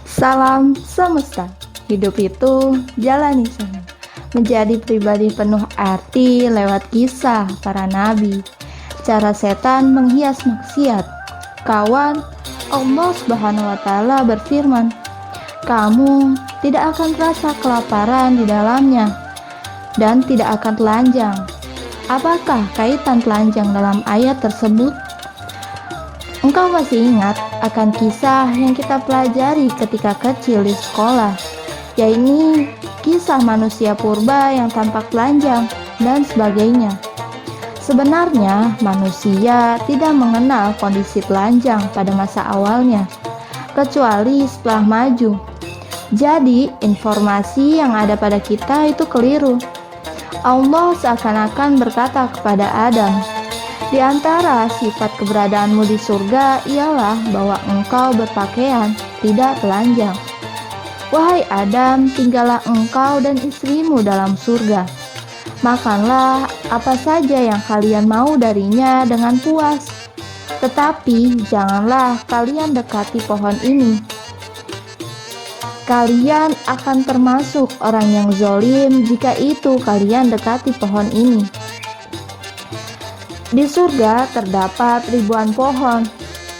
Salam semesta, hidup itu jalani saja. Menjadi pribadi penuh arti lewat kisah para nabi. Cara setan menghias maksiat. Kawan, Allah Subhanahu wa Ta'ala berfirman, "Kamu tidak akan merasa kelaparan di dalamnya dan tidak akan telanjang." Apakah kaitan telanjang dalam ayat tersebut? Engkau masih ingat akan kisah yang kita pelajari ketika kecil di sekolah, yaitu kisah manusia purba yang tampak telanjang dan sebagainya. Sebenarnya manusia tidak mengenal kondisi telanjang pada masa awalnya, kecuali setelah maju. Jadi informasi yang ada pada kita itu keliru. Allah seakan-akan berkata kepada Adam, "Di antara sifat keberadaanmu di surga ialah bahwa engkau berpakaian, tidak telanjang. Wahai Adam, tinggallah engkau dan istrimu dalam surga. Makanlah apa saja yang kalian mau darinya dengan puas. Tetapi janganlah kalian dekati pohon ini. Kalian akan termasuk orang yang zalim jika itu kalian dekati pohon ini. Di surga terdapat ribuan pohon.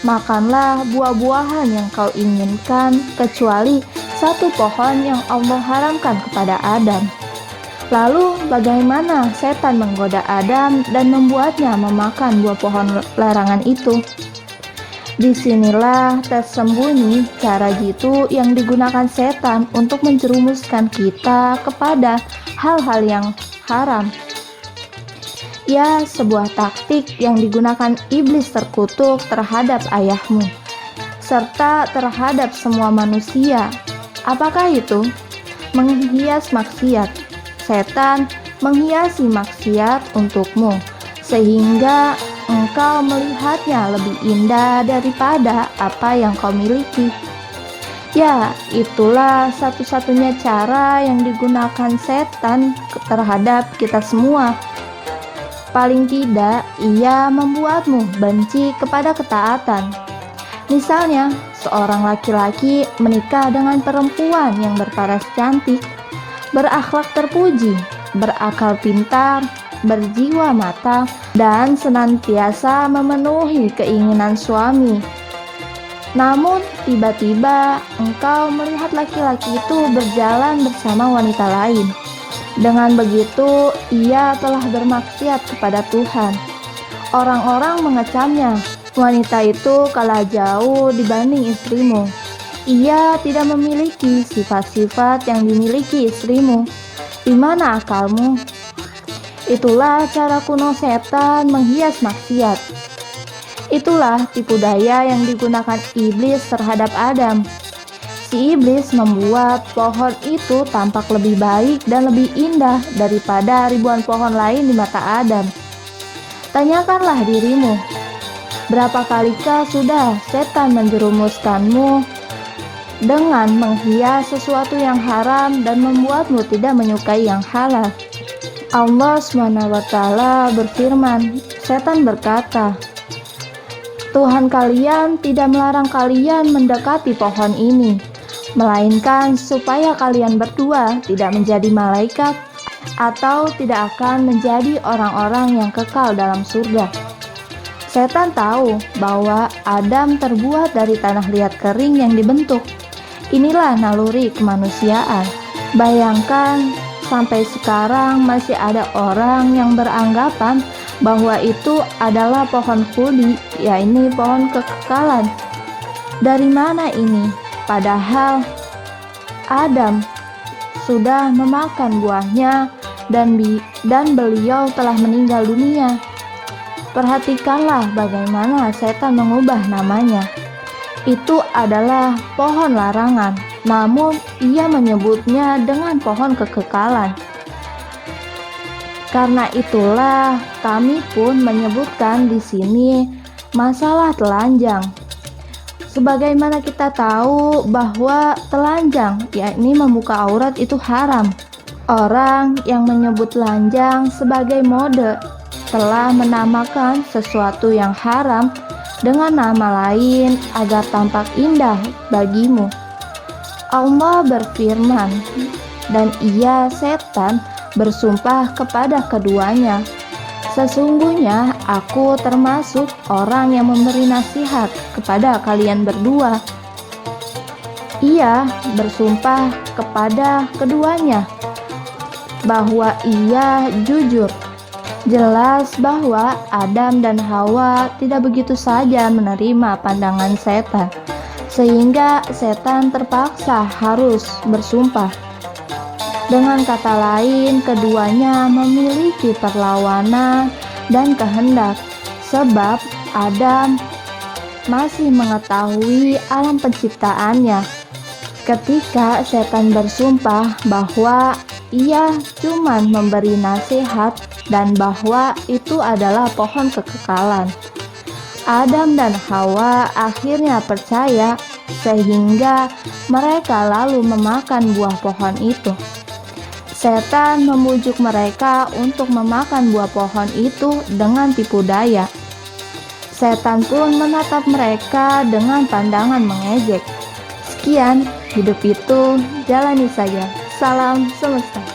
Makanlah buah-buahan yang kau inginkan, kecuali satu pohon yang Allah haramkan kepada Adam." Lalu bagaimana setan menggoda Adam dan membuatnya memakan buah pohon larangan itu? Disinilah tersembunyi cara jitu yang digunakan setan untuk menjerumuskan kita kepada hal-hal yang haram. Ya, sebuah taktik yang digunakan iblis terkutuk terhadap ayahmu, serta terhadap semua manusia. Apakah itu? Menghias maksiat. Setan menghiasi maksiat untukmu, sehingga engkau melihatnya lebih indah daripada apa yang kau miliki. Ya, itulah satu-satunya cara yang digunakan setan terhadap kita semua. Paling tidak, ia membuatmu benci kepada ketaatan. Misalnya, seorang laki-laki menikah dengan perempuan yang berparas cantik, berakhlak terpuji, berakal pintar, berjiwa mata, dan senantiasa memenuhi keinginan suami. Namun, tiba-tiba engkau melihat laki-laki itu berjalan bersama wanita lain. Dengan begitu, ia telah bermaksiat kepada Tuhan. Orang-orang mengecamnya, "Wanita itu kalah jauh dibanding istrimu. Ia tidak memiliki sifat-sifat yang dimiliki istrimu. Di mana akalmu?" Itulah cara kuno setan menghias maksiat. Itulah tipu daya yang digunakan iblis terhadap Adam. Si iblis membuat pohon itu tampak lebih baik dan lebih indah daripada ribuan pohon lain di mata Adam. Tanyakanlah dirimu, berapa kalikah sudah setan menjerumuskanmu dengan menghias sesuatu yang haram dan membuatmu tidak menyukai yang halal? Allah SWT berfirman, setan berkata, "Tuhan kalian tidak melarang kalian mendekati pohon ini, melainkan supaya kalian berdua tidak menjadi malaikat atau tidak akan menjadi orang-orang yang kekal dalam surga." Setan tahu bahwa Adam terbuat dari tanah liat kering yang dibentuk. Inilah naluri kemanusiaan. Bayangkan, sampai sekarang masih ada orang yang beranggapan bahwa itu adalah pohon khuldi, yaitu pohon kekekalan. Dari mana ini? Padahal Adam sudah memakan buahnya dan beliau telah meninggal dunia. Perhatikanlah bagaimana setan mengubah namanya. Itu adalah pohon larangan, namun ia menyebutnya dengan pohon kekekalan. Karena itulah kami pun menyebutkan di sini masalah telanjang. Sebagaimana kita tahu bahwa telanjang, yakni membuka aurat, itu haram. Orang yang menyebut telanjang sebagai mode telah menamakan sesuatu yang haram dengan nama lain agar tampak indah bagimu. Allah berfirman, dan ia setan bersumpah kepada keduanya, sesungguhnya aku termasuk orang yang memberi nasihat kepada kalian berdua. Ia bersumpah kepada keduanya bahwa ia jujur. Jelas bahwa Adam dan Hawa tidak begitu saja menerima pandangan setan, sehingga setan terpaksa harus bersumpah. Dengan kata lain, keduanya memiliki perlawanan dan kehendak, sebab Adam masih mengetahui alam penciptaannya ketika setan bersumpah bahwa ia cuma memberi nasihat dan bahwa itu adalah pohon kekekalan. Adam dan Hawa akhirnya percaya sehingga mereka lalu memakan buah pohon itu. Setan membujuk mereka untuk memakan buah pohon itu dengan tipu daya. Setan pun menatap mereka dengan pandangan mengejek. Sekian, hidup itu jalani saja. Salam semesta.